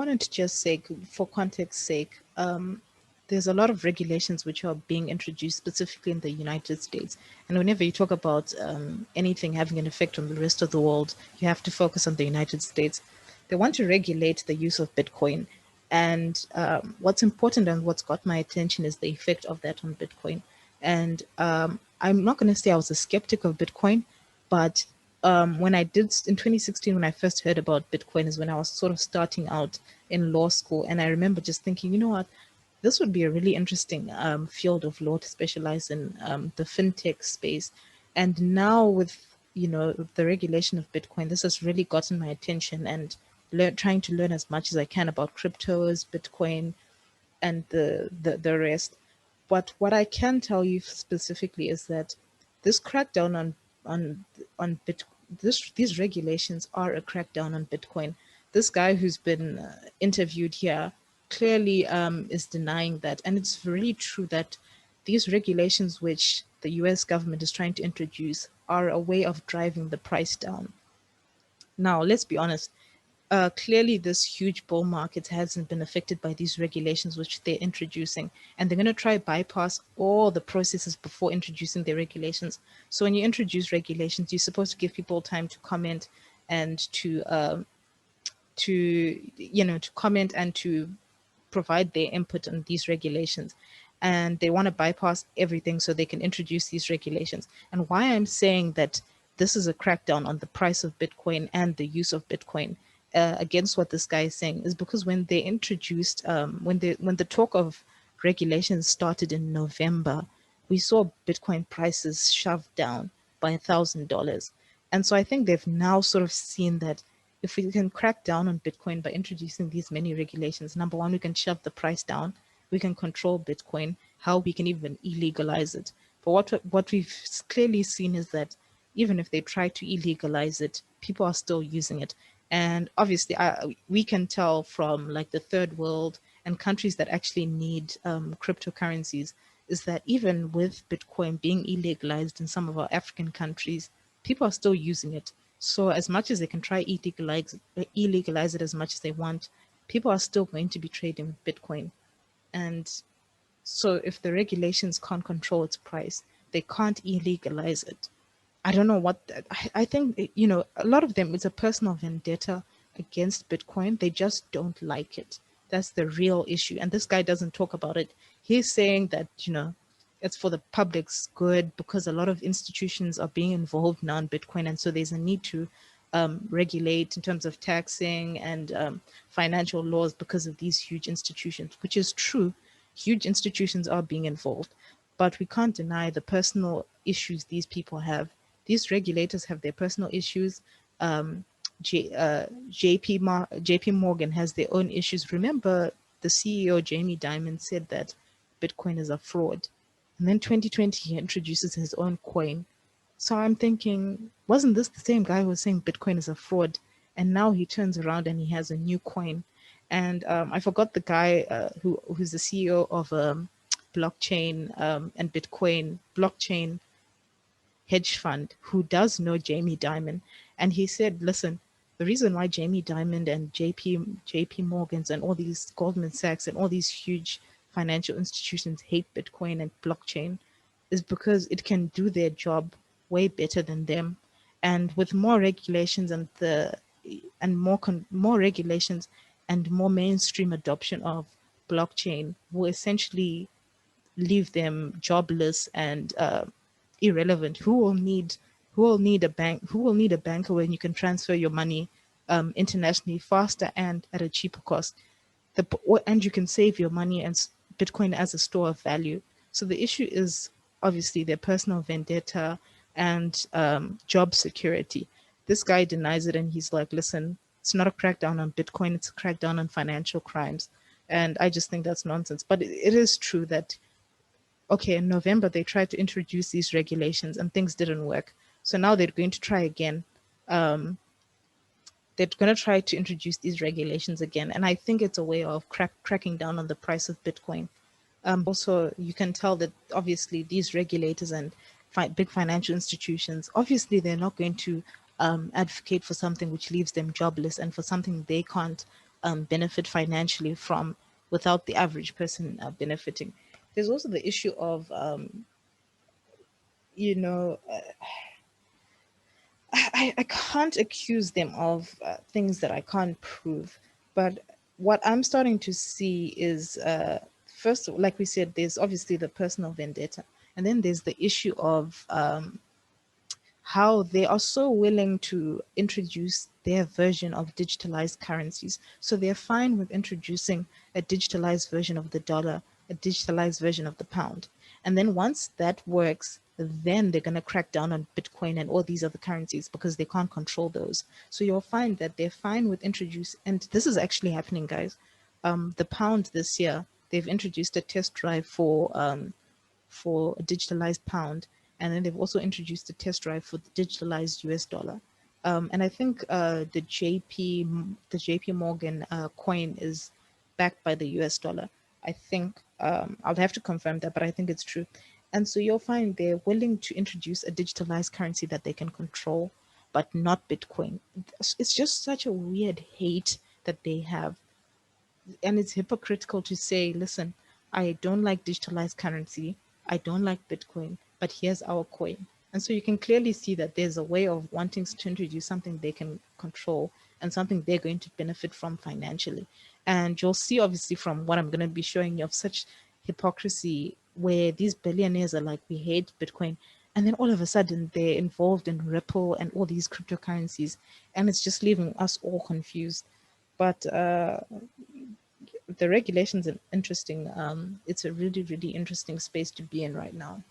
wanted to just say, for context sake, there's a lot of regulations which are being introduced specifically in the United States. And whenever you talk about anything having an effect on the rest of the world, you have to focus on the United States. They want to regulate the use of Bitcoin. And what's important and what's got my attention is the effect of that on Bitcoin. And I'm not going to say I was a skeptic of Bitcoin, but when I did in 2016, when I first heard about Bitcoin, is when I was sort of starting out in law school. And I remember just thinking, you know what, this would be a really interesting field of law to specialize in the fintech space. And now with, the regulation of Bitcoin, this has really gotten my attention and trying to learn as much as I can about cryptos, Bitcoin, and the rest. But what I can tell you specifically is that this crackdown on on Bit these regulations are a crackdown on Bitcoin. This guy who's been interviewed here clearly is denying that, and it's really true that these regulations, which the U.S. government is trying to introduce, are a way of driving the price down. Now, let's be honest. Clearly, this huge bull market hasn't been affected by these regulations which they're introducing, and they're going to try bypass all the processes before introducing their regulations. So, when you introduce regulations, you're supposed to give people time to comment and to comment and to provide their input on these regulations. And they want to bypass everything so they can introduce these regulations. And why I'm saying that this is a crackdown on the price of Bitcoin and the use of Bitcoin against what this guy is saying is because when they introduced, when the talk of regulations started in November, we saw Bitcoin prices shoved down by $1,000. And so I think they've now sort of seen that if we can crack down on Bitcoin by introducing these many regulations, number one, we can shove the price down, we can control Bitcoin, how we can even illegalize it. But what we've clearly seen is that even if they try to illegalize it, people are still using it. And obviously, we can tell from like the third world and countries that actually need cryptocurrencies is that even with Bitcoin being illegalized in some of our African countries, people are still using it. So as much as they can try illegalize it as much as they want, people are still going to be trading Bitcoin. And so if the regulations can't control its price, they can't illegalize it. I don't know I think, a lot of them, it's a personal vendetta against Bitcoin. They just don't like it. That's the real issue. And this guy doesn't talk about it. He's saying that, it's for the public's good because a lot of institutions are being involved now in Bitcoin. And so there's a need to regulate in terms of taxing and financial laws because of these huge institutions, which is true. Huge institutions are being involved, but we can't deny the personal issues these people have. These regulators have their personal issues. JP Morgan has their own issues. Remember, the CEO, Jamie Dimon, said that Bitcoin is a fraud. And then 2020, he introduces his own coin. So I'm thinking, wasn't this the same guy who was saying Bitcoin is a fraud? And now he turns around and he has a new coin. And I forgot the guy who's the CEO of blockchain and Bitcoin blockchain hedge fund who does know Jamie Dimon. And he said, listen, the reason why Jamie Dimon and JP Morgans and all these Goldman Sachs and all these huge financial institutions hate Bitcoin and blockchain is because it can do their job way better than them. And with more regulations more regulations and more mainstream adoption of blockchain will essentially leave them jobless and irrelevant. Who will need a banker when you can transfer your money internationally faster and at a cheaper cost? And you can save your money and Bitcoin as a store of value. So the issue is obviously their personal vendetta and job security. This guy denies it and he's like, listen, it's not a crackdown on Bitcoin, it's a crackdown on financial crimes. And I just think that's nonsense. But it is true that, okay, in November, they tried to introduce these regulations and things didn't work. So now they're going to try again. They're going to try to introduce these regulations again. And I think it's a way of cracking down on the price of Bitcoin. Also, you can tell that obviously these regulators and big financial institutions, obviously they're not going to advocate for something which leaves them jobless and for something they can't benefit financially from without the average person benefiting. There's also the issue of, you know, I can't accuse them of things that I can't prove. But what I'm starting to see is, first, like we said, there's obviously the personal vendetta. And then there's the issue of how they are so willing to introduce their version of digitalized currencies. So they're fine with introducing a digitalized version of the dollar, a digitalized version of the pound. And then once that works, then they're going to crack down on Bitcoin and all these other currencies because they can't control those. So you'll find that they're fine with introduce, and this is actually happening, guys. The pound this year, they've introduced a test drive for a digitalized pound, and then they've also introduced a test drive for the digitalized US dollar. And I think the JP Morgan coin is backed by the US dollar. I think I'll have to confirm that, but I think it's true. And so you'll find they're willing to introduce a digitalized currency that they can control, but not Bitcoin. It's just such a weird hate that they have, and it's hypocritical to say, listen, I don't like digitalized currency, I don't like Bitcoin, but here's our coin. And so you can clearly see that there's a way of wanting to introduce something they can control and something they're going to benefit from financially. And you'll see, obviously, from what I'm going to be showing you, of such hypocrisy where these billionaires are like, we hate Bitcoin. And then all of a sudden they're involved in Ripple and all these cryptocurrencies. And it's just leaving us all confused. But the regulations are interesting. It's a really, really interesting space to be in right now.